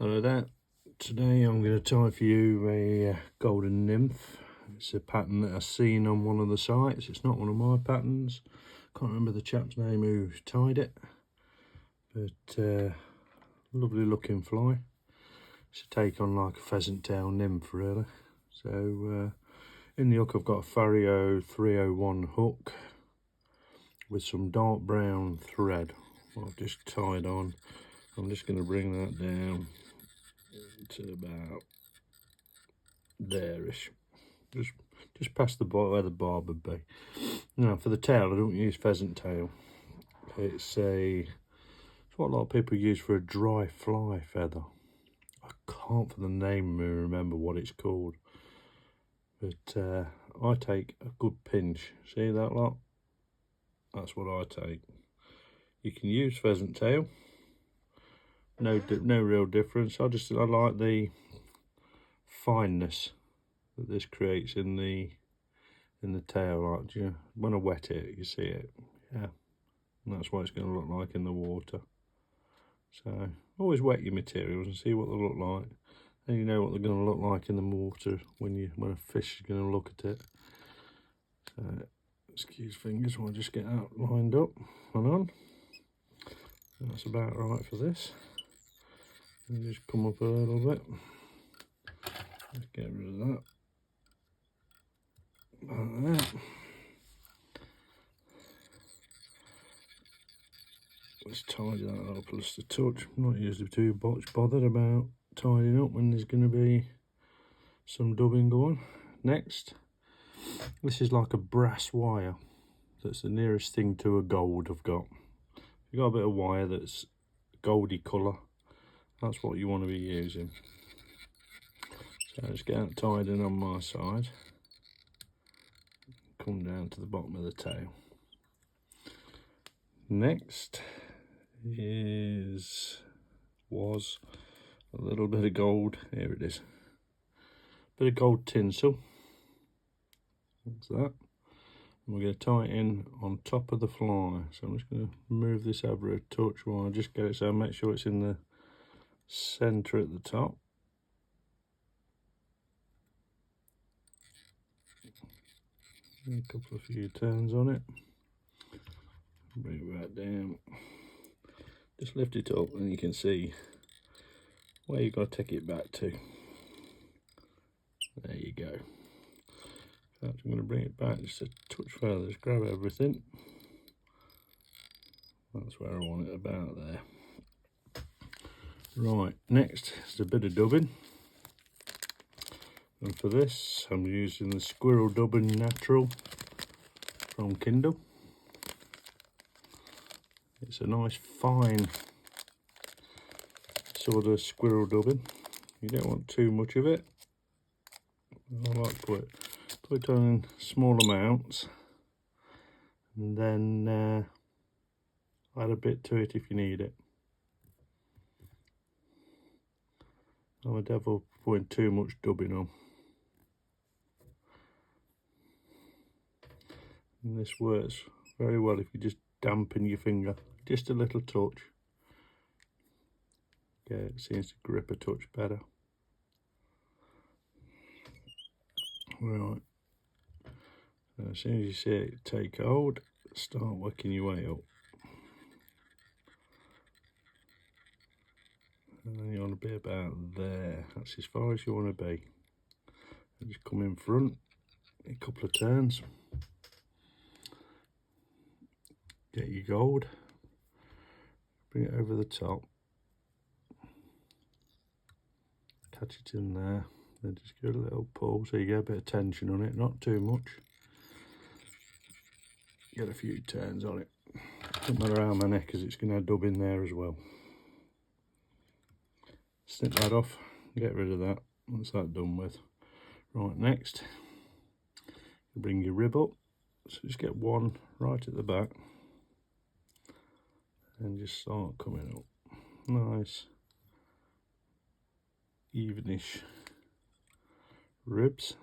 Hello there. Today I'm going to tie for you a golden nymph. It's a pattern that I've seen on one of the sites. It's not one of my patterns. Can't remember the chap's name who tied it, but lovely looking fly. It's a take on like a pheasant tail nymph really. So in the hook I've got a Fario 301 hook with some dark brown thread I've just tied on. I'm just going to bring that down to about there-ish, just past the bar where the barb would be. Now for the tail, I don't use pheasant tail. It's what a lot of people use for a dry fly feather. I can't for the name remember what it's called, but I take a good pinch. See that lot? That's what I take. You can use pheasant tail. No real difference. I like the fineness that this creates in the tail. Like, you know, when I wet it, you see it. Yeah, and that's what it's going to look like in the water. So always wet your materials and see what they look like, and you know what they're going to look like in the water when a fish is going to look at it. So excuse fingers while I just get out lined up and on. That's about right for this. And just come up a little bit. Let's get rid of that. Like that. Let's tidy that up just a touch. I'm not usually too much bothered about tidying up when there's going to be some dubbing going. Next, this is like a brass wire. That's the nearest thing to a gold I've got. You've got a bit of wire that's goldy colour. That's what you want to be using. So let's get that tied in on my side. Come down to the bottom of the tail. Next was a little bit of gold. Here it is. Bit of gold tinsel. That's that. And we're going to tie it in on top of the fly. So I'm just going to move this over a touch while I just get it so I make sure it's in the centre at the top. A couple of few turns on it. Bring it right down. Just lift it up and you can see where you've got to take it back to. There you go. In fact, I'm going to bring it back just a touch further. Just grab everything. That's where I want it, about there. Right, next is a bit of dubbing. And for this, I'm using the Squirrel Dubbing Natural from Kindle. It's a nice fine sort of squirrel dubbing. You don't want too much of it. I like to put it on in small amounts, and then add a bit to it if you need it. I'm a devil putting too much dubbing on. And this works very well if you just dampen your finger, just a little touch. Yeah, it seems to grip a touch better. Right, so as soon as you see it take hold, start working your way up. And then you want to be about there. That's as far as you want to be. And just come in front, a couple of turns. Get your gold, bring it over the top, catch it in there, then just give it a little pull so you get a bit of tension on it, not too much. Get a few turns on it. Doesn't matter how many, because it's going to dub in there as well. Snip that off, get rid of that. What's that done with? Right, next, you bring your rib up, so just get one right at the back. And just start coming up. Nice, evenish ribs.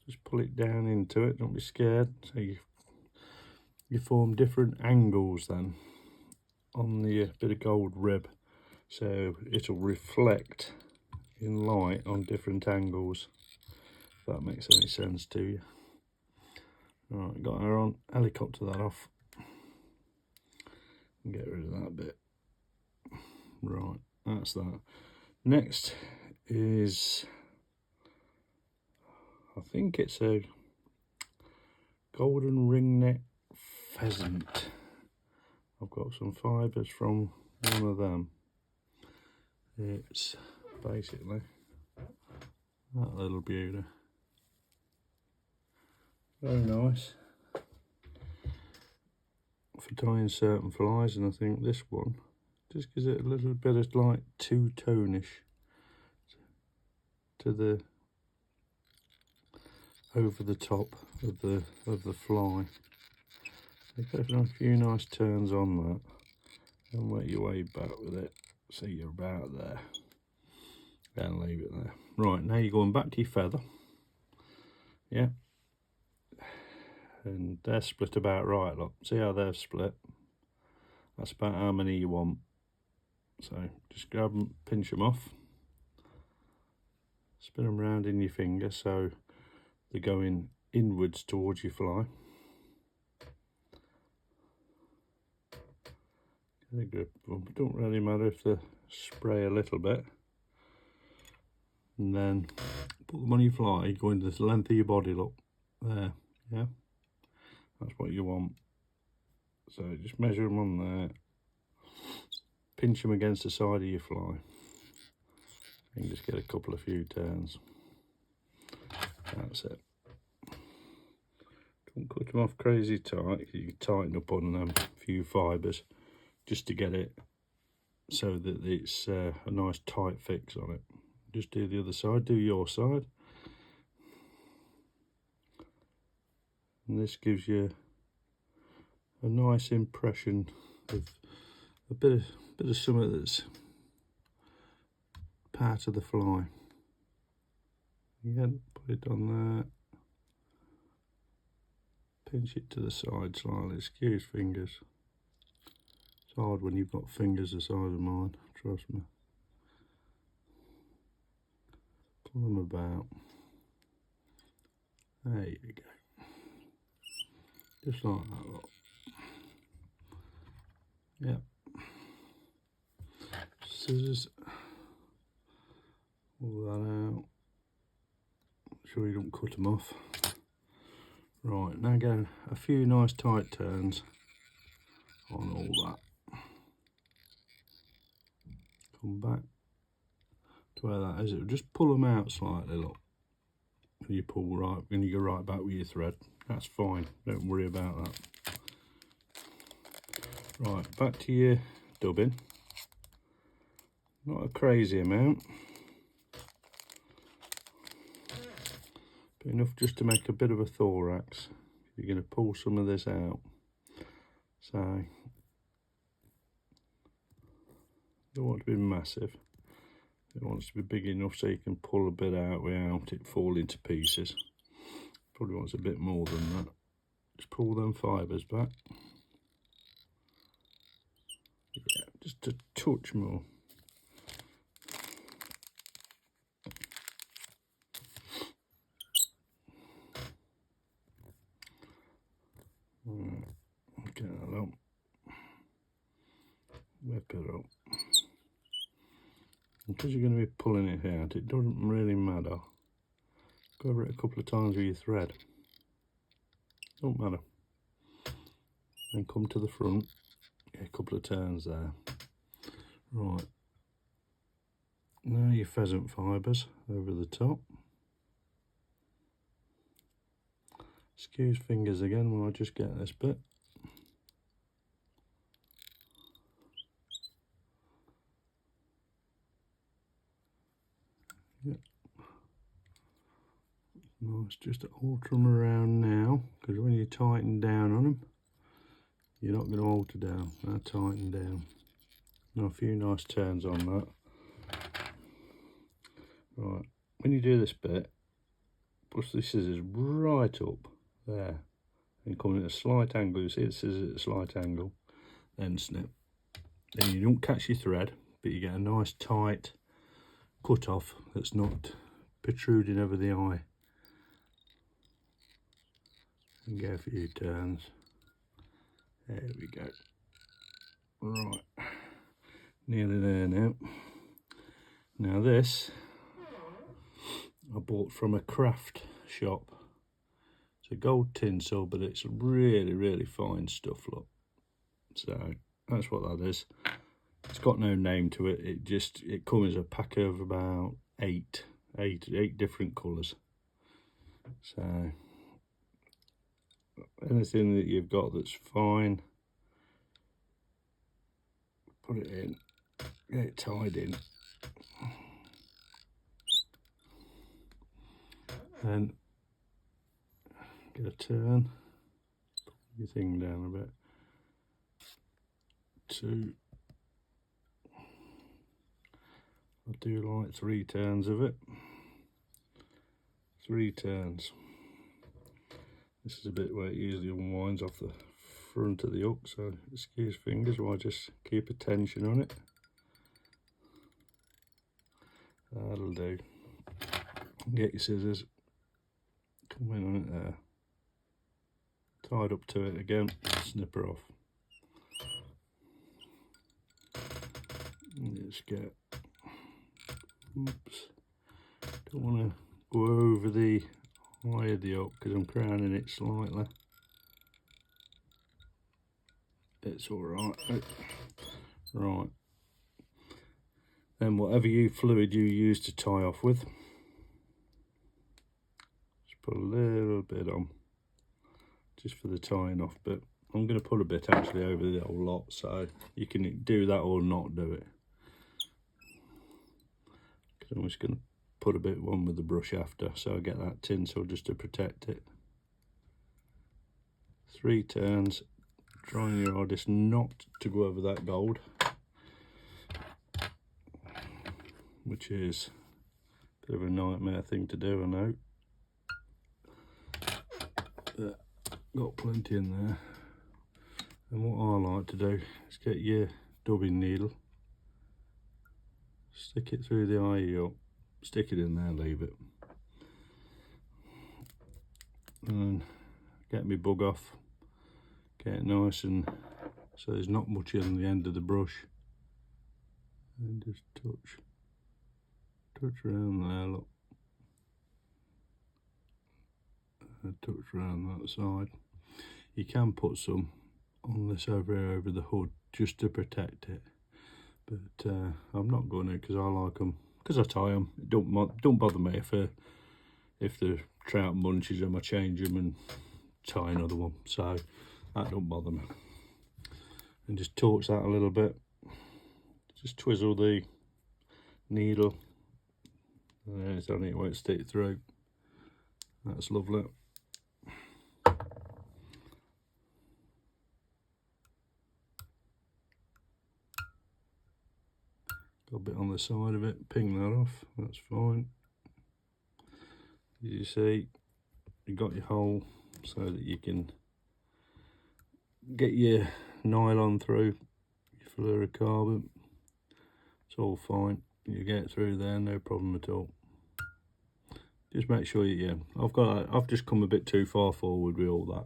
Just pull it down into it, don't be scared. So you form different angles then on the bit of gold rib. so it'll reflect in light on different angles, if that makes any sense to you. Right, got our on, helicopter that off and get rid of that bit. Right, that's that. Next is, I think it's a golden ringneck pheasant. I've got some fibres from one of them. It's basically that little beauty. Very nice for tying certain flies, and I think this one just gives it a little bit of like two-tonish to the over the top of the fly. So give it a few nice turns on that and work your way back with it so you're about there. Then leave it there. Right, now you're going back to your feather. Yeah. And they're split about right, look. See how they're split? That's about how many you want. So just grab them, pinch them off. Spin them round in your finger so they're going inwards towards your fly. Get a grip of them. It don't really matter if they spray a little bit. And then put them on your fly, going to the length of your body, look. There, yeah. That's what you want. So just measure them on there. Pinch them against the side of your fly. You can just get a couple of few turns. That's it. Don't cut them off crazy tight. You can tighten up on them a few fibres just to get it so that it's a nice tight fix on it. Just do the other side, do your side. And this gives you a nice impression of a bit of something that's part of the fly. Again, put it on there. Pinch it to the side slightly. Excuse fingers. It's hard when you've got fingers the size of mine, trust me. Pull them about. There you go. Just like that, look. Yep. Scissors. Pull that out. Make sure you don't cut them off. Right, now go a few nice tight turns on all that. Come back to where that is. It'll just pull them out slightly, look. When you pull right, when you go right back with your thread. That's fine, don't worry about that. Right, back to your dubbing. Not a crazy amount, but enough just to make a bit of a thorax. You're going to pull some of this out. So, don't want to be massive. It wants to be big enough so you can pull a bit out without it falling to pieces. Probably wants a bit more than that. Just pull them fibres back. Yeah, just a touch more. Get that up. Whip it up. Because you're going to be pulling it out, it doesn't really matter. Go over it a couple of times with your thread. Don't matter. Then come to the front. Get a couple of turns there. Right. Now your pheasant fibres over the top. Excuse fingers again when I just get this bit. Yep. Nice just to alter them around now, because when you tighten down on them, you're not going to alter down. Now tighten down. Now a few nice turns on that. Right, when you do this bit, push the scissors right up there and come in at a slight angle. You see the scissors at a slight angle, then snip. Then you don't catch your thread, but you get a nice tight cut off that's not protruding over the eye. And go a few turns. There we go. Right, nearly there now. Now this I bought from a craft shop. It's a gold tinsel, but it's really, really fine stuff, look. So that's what that is. It's got no name to it. It comes a pack of about eight different colours. So anything that you've got that's fine, put it in, get it tied in, and get a turn, pull your thing down a bit, 2, I do like 3 turns of it, 3 turns. This is a bit where it usually unwinds off the front of the hook, so excuse fingers while I just keep a tension on it. That'll do. Get your scissors, come in on it there, tied up to it again, snip her off. And just get, oops, don't want to go over the eye of the hook because I'm crowning it slightly. It's alright. Right. Then whatever fluid you use to tie off with, just put a little bit on, just for the tying off bit. I'm going to put a bit actually over the whole lot, so you can do that or not do it. I'm just going to put a bit on with the brush after, so I get that tinsel just to protect it. 3 turns, trying your hardest not to go over that gold, which is a bit of a nightmare thing to do, I know. But got plenty in there. And what I like to do is get your dubbing needle, stick it through the eye up, stick it in there, leave it, and get my bug off, get it nice and so there's not much on the end of the brush, and just touch around there, look, and touch around that side. You can put some on this over here over the hood just to protect it, but I'm not going to because I like them, because I tie them. It don't bother me if the trout munches them, I change them and tie another one, so that don't bother me. And just torch that a little bit, just twizzle the needle, and it's on it, won't stick through. That's lovely. Got a bit on the side of it, ping that off, that's fine. As you see, you got your hole so that you can get your nylon through, your fluorocarbon. It's all fine, you get through there, no problem at all. Just make sure I've just come a bit too far forward with all that,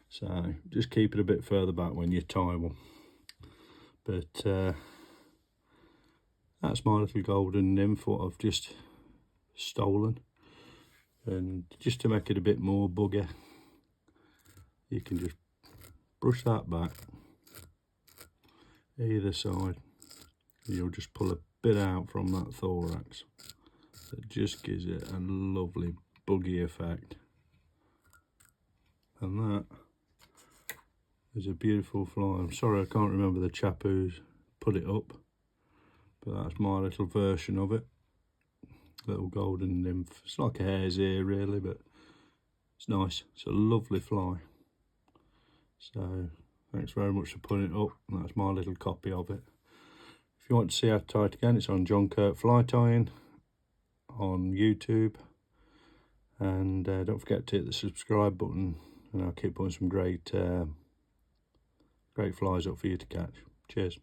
so just keep it a bit further back when you tie one. But that's my little golden nymph, what I've just stolen. And just to make it a bit more bugger, you can just brush that back either side. You'll just pull a bit out from that thorax. It just gives it a lovely buggy effect. And that is a beautiful fly. I'm sorry I can't remember the chap who's put it up, but that's my little version of it. Little golden nymph. It's like a hare's ear really, but it's nice. It's a lovely fly. So thanks very much for putting it up. And that's my little copy of it. If you want to see how to tie it again, it's on John Kirk Fly Tying on YouTube. And don't forget to hit the subscribe button, and I'll keep putting some great flies up for you to catch. Cheers.